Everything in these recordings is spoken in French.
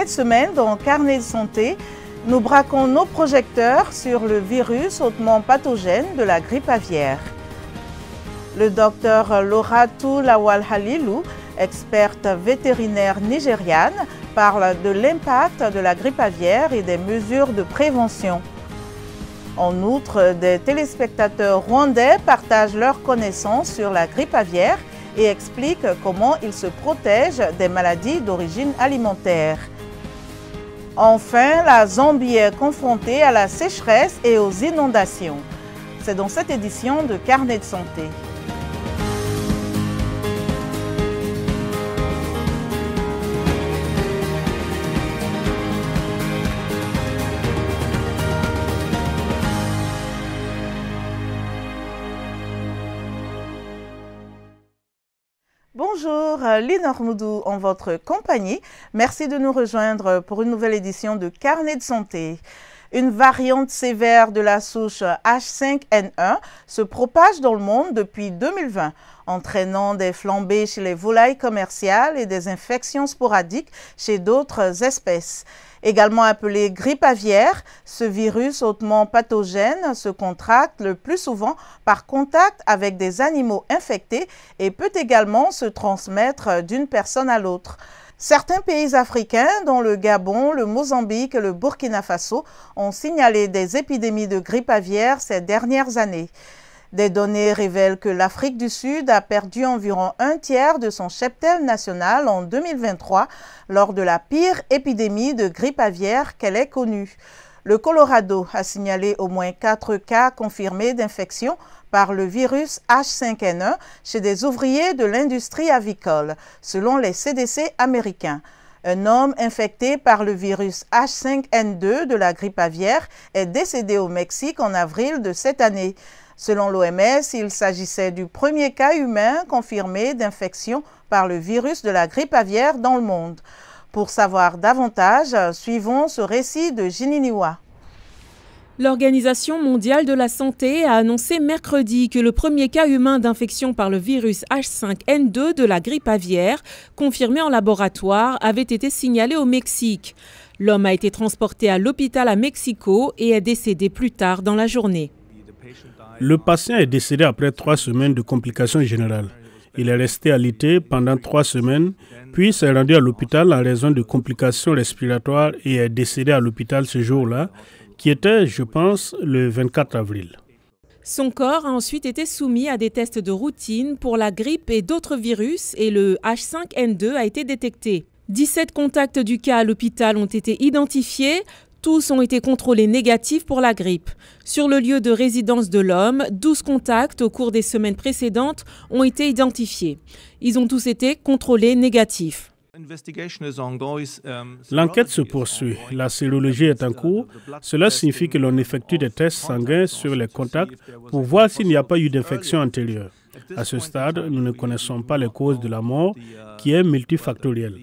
Cette semaine, dans Carnet de santé, nous braquons nos projecteurs sur le virus hautement pathogène de la grippe aviaire. Le docteur Loratou Lawal Halilou, experte vétérinaire nigériane, parle de l'impact de la grippe aviaire et des mesures de prévention. En outre, des téléspectateurs rwandais partagent leurs connaissances sur la grippe aviaire et expliquent comment ils se protègent des maladies d'origine alimentaire. Enfin, la Zambie est confrontée à la sécheresse et aux inondations. C'est dans cette édition de Carnet de santé. Bonjour, Linor Moudou en votre compagnie. Merci de nous rejoindre pour une nouvelle édition de Carnet de santé. Une variante sévère de la souche H5N1 se propage dans le monde depuis 2020, entraînant des flambées chez les volailles commerciales et des infections sporadiques chez d'autres espèces. Également appelé grippe aviaire, ce virus hautement pathogène se contracte le plus souvent par contact avec des animaux infectés et peut également se transmettre d'une personne à l'autre. Certains pays africains, dont le Gabon, le Mozambique et le Burkina Faso, ont signalé des épidémies de grippe aviaire ces dernières années. Des données révèlent que l'Afrique du Sud a perdu environ un tiers de son cheptel national en 2023 lors de la pire épidémie de grippe aviaire qu'elle ait connue. Le Colorado a signalé au moins 4 cas confirmés d'infection par le virus H5N1 chez des ouvriers de l'industrie avicole, selon les CDC américains. Un homme infecté par le virus H5N2 de la grippe aviaire est décédé au Mexique en avril de cette année. Selon l'OMS, il s'agissait du premier cas humain confirmé d'infection par le virus de la grippe aviaire dans le monde. Pour savoir davantage, suivons ce récit de Gininiwa. L'Organisation mondiale de la santé a annoncé mercredi que le premier cas humain d'infection par le virus H5N2 de la grippe aviaire, confirmé en laboratoire, avait été signalé au Mexique. L'homme a été transporté à l'hôpital à Mexico et est décédé plus tard dans la journée. Le patient est décédé après 3 semaines de complications générales. Il est resté alité pendant 3 semaines, puis s'est rendu à l'hôpital en raison de complications respiratoires et est décédé à l'hôpital ce jour-là, qui était, je pense, le 24 avril. Son corps a ensuite été soumis à des tests de routine pour la grippe et d'autres virus et le H5N2 a été détecté. 17 contacts du cas à l'hôpital ont été identifiés. Tous ont été contrôlés négatifs pour la grippe. Sur le lieu de résidence de l'homme, 12 contacts au cours des semaines précédentes ont été identifiés. Ils ont tous été contrôlés négatifs. L'enquête se poursuit. La sérologie est en cours. Cela signifie que l'on effectue des tests sanguins sur les contacts pour voir s'il n'y a pas eu d'infection antérieure. À ce stade, nous ne connaissons pas les causes de la mort, qui est multifactorielle.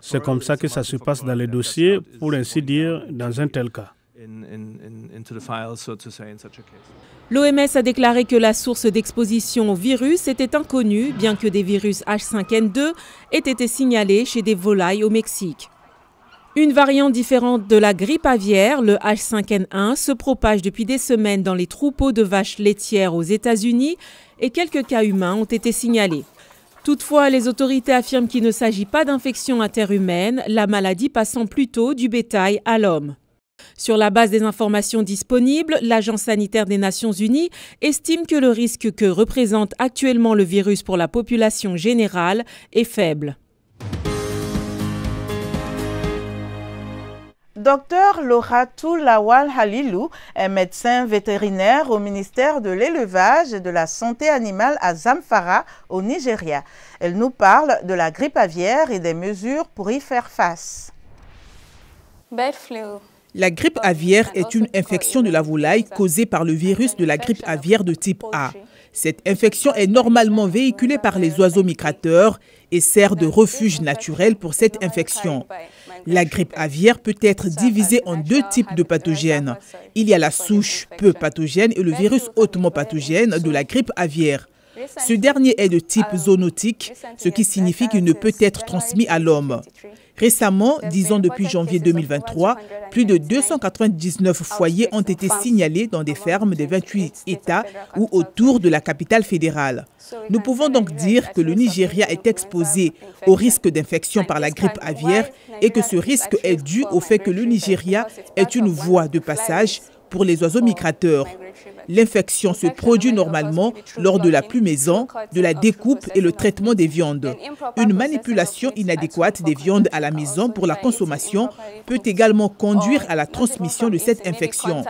C'est comme ça que ça se passe dans les dossiers, pour ainsi dire, dans un tel cas. L'OMS a déclaré que la source d'exposition au virus était inconnue, bien que des virus H5N2 aient été signalés chez des volailles au Mexique. Une variante différente de la grippe aviaire, le H5N1, se propage depuis des semaines dans les troupeaux de vaches laitières aux États-Unis et quelques cas humains ont été signalés. Toutefois, les autorités affirment qu'il ne s'agit pas d'infection interhumaine, la maladie passant plutôt du bétail à l'homme. Sur la base des informations disponibles, l'Agence sanitaire des Nations Unies estime que le risque que représente actuellement le virus pour la population générale est faible. Dr Loratou Lawal Halilou est médecin vétérinaire au ministère de l'Élevage et de la Santé animale à Zamfara, au Nigeria. Elle nous parle de la grippe aviaire et des mesures pour y faire face. La grippe aviaire est une infection de la volaille causée par le virus de la grippe aviaire de type A. Cette infection est normalement véhiculée par les oiseaux migrateurs et sert de refuge naturel pour cette infection. La grippe aviaire peut être divisée en 2 types de pathogènes. Il y a la souche peu pathogène et le virus hautement pathogène de la grippe aviaire. Ce dernier est de type zoonotique, ce qui signifie qu'il ne peut être transmis à l'homme. Récemment, disons depuis janvier 2023, plus de 299 foyers ont été signalés dans des fermes des 28 États ou autour de la capitale fédérale. Nous pouvons donc dire que le Nigeria est exposé au risque d'infection par la grippe aviaire et que ce risque est dû au fait que le Nigeria est une voie de passage pour les oiseaux migrateurs. L'infection se produit normalement lors de la plumaison, de la découpe et le traitement des viandes. Une manipulation inadéquate des viandes à la maison pour la consommation peut également conduire à la transmission de cette infection.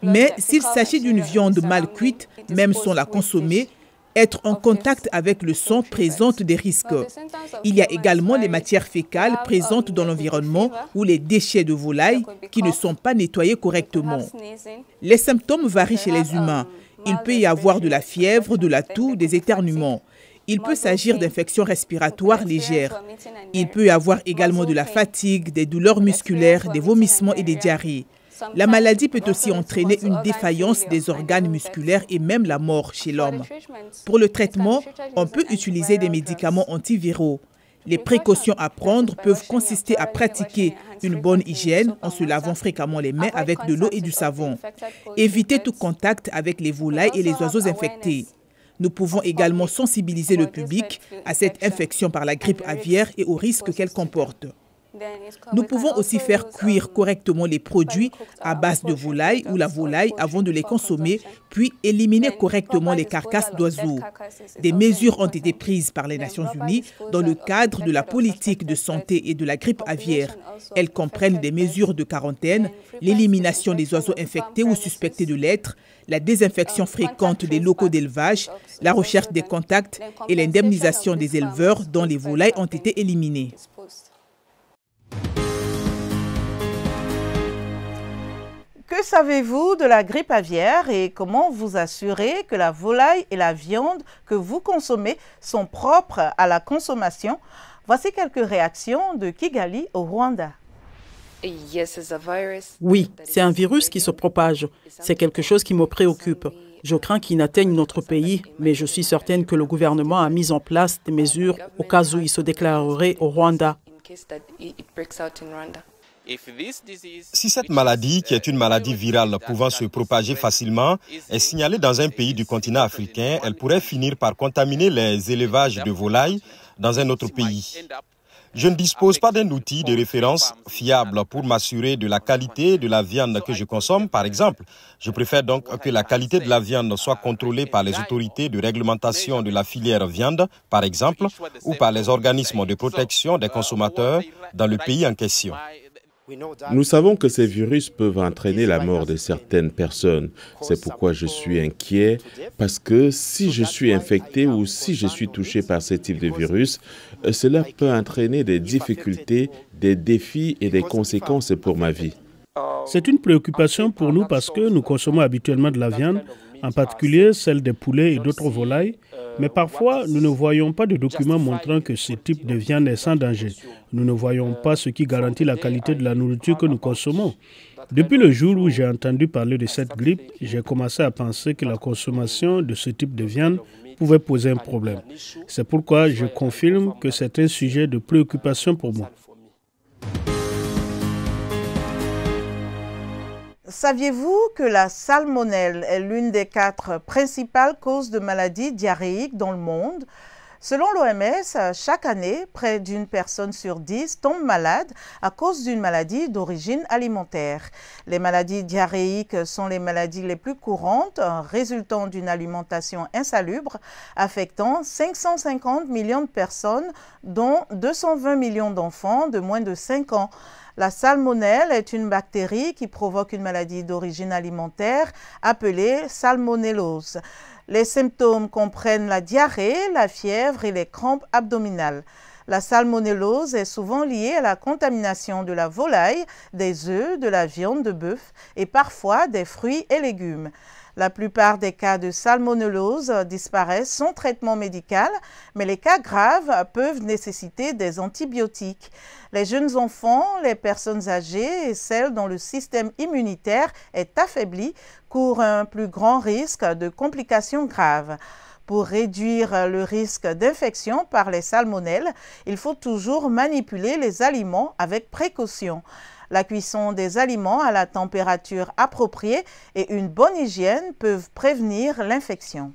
Mais s'il s'agit d'une viande mal cuite, même sans la consommer, être en contact avec le sang présente des risques. Il y a également les matières fécales présentes dans l'environnement ou les déchets de volaille qui ne sont pas nettoyés correctement. Les symptômes varient chez les humains. Il peut y avoir de la fièvre, de la toux, des éternuements. Il peut s'agir d'infections respiratoires légères. Il peut y avoir également de la fatigue, des douleurs musculaires, des vomissements et des diarrhées. La maladie peut aussi entraîner une défaillance des organes musculaires et même la mort chez l'homme. Pour le traitement, on peut utiliser des médicaments antiviraux. Les précautions à prendre peuvent consister à pratiquer une bonne hygiène en se lavant fréquemment les mains avec de l'eau et du savon. Éviter tout contact avec les volailles et les oiseaux infectés. Nous pouvons également sensibiliser le public à cette infection par la grippe aviaire et aux risques qu'elle comporte. Nous pouvons aussi faire cuire correctement les produits à base de volaille ou la volaille avant de les consommer, puis éliminer correctement les carcasses d'oiseaux. Des mesures ont été prises par les Nations Unies dans le cadre de la politique de santé et de la grippe aviaire. Elles comprennent des mesures de quarantaine, l'élimination des oiseaux infectés ou suspectés de l'être, la désinfection fréquente des locaux d'élevage, la recherche des contacts et l'indemnisation des éleveurs dont les volailles ont été éliminées. Que savez-vous de la grippe aviaire et comment vous assurer que la volaille et la viande que vous consommez sont propres à la consommation? Voici quelques réactions de Kigali au Rwanda. Oui, c'est un virus qui se propage. C'est quelque chose qui me préoccupe. Je crains qu'il n'atteigne notre pays, mais je suis certaine que le gouvernement a mis en place des mesures au cas où il se déclarerait au Rwanda. Si cette maladie, qui est une maladie virale pouvant se propager facilement, est signalée dans un pays du continent africain, elle pourrait finir par contaminer les élevages de volailles dans un autre pays. Je ne dispose pas d'un outil de référence fiable pour m'assurer de la qualité de la viande que je consomme, par exemple. Je préfère donc que la qualité de la viande soit contrôlée par les autorités de réglementation de la filière viande, par exemple, ou par les organismes de protection des consommateurs dans le pays en question. Nous savons que ces virus peuvent entraîner la mort de certaines personnes. C'est pourquoi je suis inquiet, parce que si je suis infecté ou si je suis touché par ce type de virus, cela peut entraîner des difficultés, des défis et des conséquences pour ma vie. C'est une préoccupation pour nous parce que nous consommons habituellement de la viande, en particulier celle des poulets et d'autres volailles. Mais parfois, nous ne voyons pas de documents montrant que ce type de viande est sans danger. Nous ne voyons pas ce qui garantit la qualité de la nourriture que nous consommons. Depuis le jour où j'ai entendu parler de cette grippe, j'ai commencé à penser que la consommation de ce type de viande pouvait poser un problème. C'est pourquoi je confirme que c'est un sujet de préoccupation pour moi. Saviez-vous que la salmonelle est l'une des 4 principales causes de maladies diarrhéiques dans le monde? Selon l'OMS, chaque année, près d'une personne sur 10 tombe malade à cause d'une maladie d'origine alimentaire. Les maladies diarrhéiques sont les maladies les plus courantes résultant d'une alimentation insalubre, affectant 550 millions de personnes, dont 220 millions d'enfants de moins de 5 ans. La salmonelle est une bactérie qui provoque une maladie d'origine alimentaire appelée salmonellose. Les symptômes comprennent la diarrhée, la fièvre et les crampes abdominales. La salmonellose est souvent liée à la contamination de la volaille, des œufs, de la viande de bœuf et parfois des fruits et légumes. La plupart des cas de salmonellose disparaissent sans traitement médical, mais les cas graves peuvent nécessiter des antibiotiques. Les jeunes enfants, les personnes âgées et celles dont le système immunitaire est affaibli courent un plus grand risque de complications graves. Pour réduire le risque d'infection par les salmonelles, il faut toujours manipuler les aliments avec précaution. La cuisson des aliments à la température appropriée et une bonne hygiène peuvent prévenir l'infection.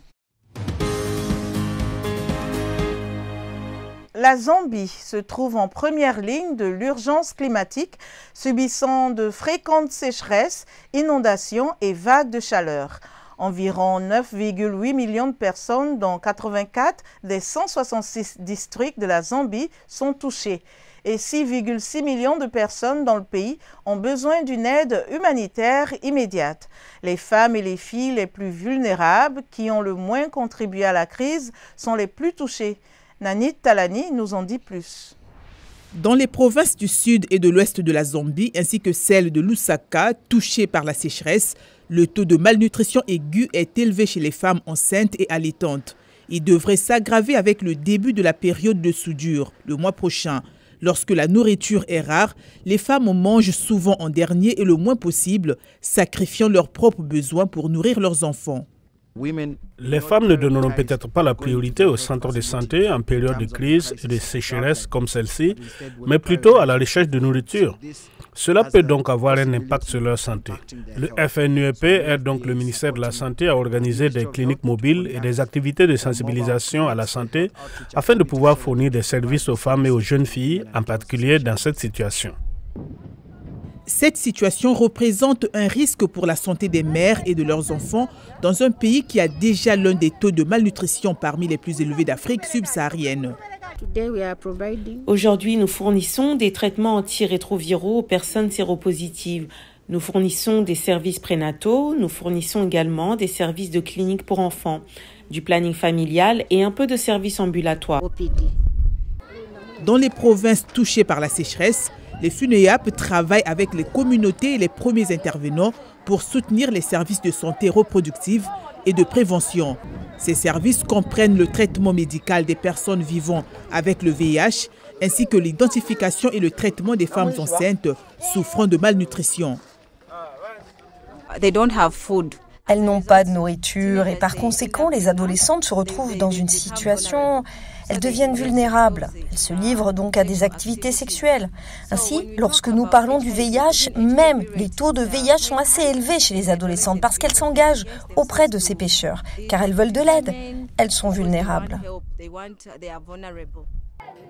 La Zambie se trouve en première ligne de l'urgence climatique, subissant de fréquentes sécheresses, inondations et vagues de chaleur. Environ 9,8 millions de personnes, dont 84 des 166 districts de la Zambie, sont touchées. Et 6,6 millions de personnes dans le pays ont besoin d'une aide humanitaire immédiate. Les femmes et les filles les plus vulnérables, qui ont le moins contribué à la crise, sont les plus touchées. Nanit Talani nous en dit plus. Dans les provinces du sud et de l'ouest de la Zambie, ainsi que celle de Lusaka, touchée par la sécheresse, le taux de malnutrition aiguë est élevé chez les femmes enceintes et allaitantes. Il devrait s'aggraver avec le début de la période de soudure, le mois prochain. Lorsque la nourriture est rare, les femmes mangent souvent en dernier et le moins possible, sacrifiant leurs propres besoins pour nourrir leurs enfants. Les femmes ne donneront peut-être pas la priorité aux centres de santé en période de crise et de sécheresse comme celle-ci, mais plutôt à la recherche de nourriture. Cela peut donc avoir un impact sur leur santé. Le FNUEP aide donc le ministère de la Santé à organiser des cliniques mobiles et des activités de sensibilisation à la santé afin de pouvoir fournir des services aux femmes et aux jeunes filles, en particulier dans cette situation. Cette situation représente un risque pour la santé des mères et de leurs enfants dans un pays qui a déjà l'un des taux de malnutrition parmi les plus élevés d'Afrique subsaharienne. Aujourd'hui, nous fournissons des traitements antirétroviraux aux personnes séropositives. Nous fournissons des services prénataux, nous fournissons également des services de clinique pour enfants, du planning familial et un peu de services ambulatoires. Dans les provinces touchées par la sécheresse, les FUNEAP travaillent avec les communautés et les premiers intervenants pour soutenir les services de santé reproductive et de prévention. Ces services comprennent le traitement médical des personnes vivant avec le VIH, ainsi que l'identification et le traitement des femmes enceintes souffrant de malnutrition. Elles n'ont pas de nourriture et par conséquent, les adolescentes se retrouvent dans une situation... Elles deviennent vulnérables. Elles se livrent donc à des activités sexuelles. Ainsi, lorsque nous parlons du VIH, même les taux de VIH sont assez élevés chez les adolescentes parce qu'elles s'engagent auprès de ces pêcheurs, car elles veulent de l'aide. Elles sont vulnérables.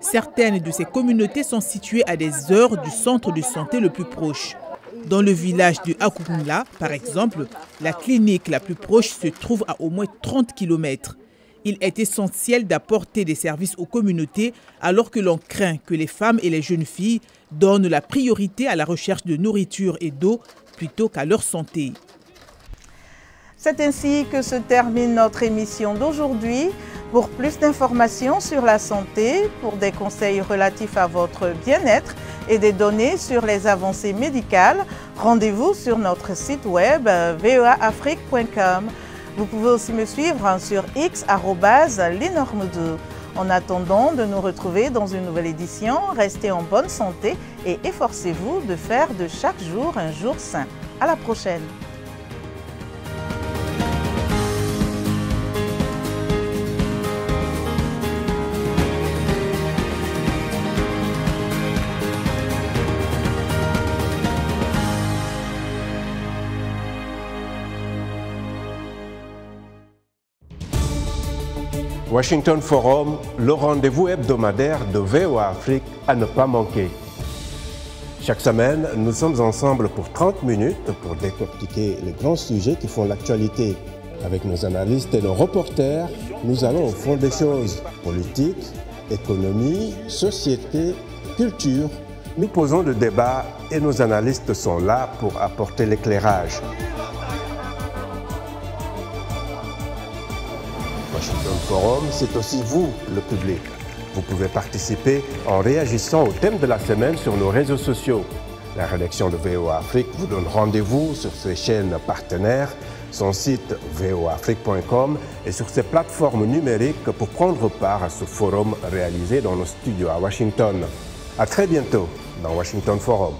Certaines de ces communautés sont situées à des heures du centre de santé le plus proche. Dans le village de Akumla, par exemple, la clinique la plus proche se trouve à au moins 30 km. Il est essentiel d'apporter des services aux communautés alors que l'on craint que les femmes et les jeunes filles donnent la priorité à la recherche de nourriture et d'eau plutôt qu'à leur santé. C'est ainsi que se termine notre émission d'aujourd'hui. Pour plus d'informations sur la santé, pour des conseils relatifs à votre bien-être et des données sur les avancées médicales, rendez-vous sur notre site web voaafrique.com. Vous pouvez aussi me suivre sur X @linormudou. En attendant de nous retrouver dans une nouvelle édition, restez en bonne santé et efforcez-vous de faire de chaque jour un jour sain. À la prochaine. Washington Forum, le rendez-vous hebdomadaire de VOA Afrique à ne pas manquer. Chaque semaine, nous sommes ensemble pour 30 minutes pour décortiquer les grands sujets qui font l'actualité. Avec nos analystes et nos reporters, nous allons au fond des choses. Politique, économie, société, culture. Nous posons le débat et nos analystes sont là pour apporter l'éclairage. Washington Forum, c'est aussi vous, le public. Vous pouvez participer en réagissant au thème de la semaine sur nos réseaux sociaux. La rédaction de VOA Afrique vous donne rendez-vous sur ses chaînes partenaires, son site voaafrique.com et sur ses plateformes numériques pour prendre part à ce forum réalisé dans nos studios à Washington. À très bientôt dans Washington Forum.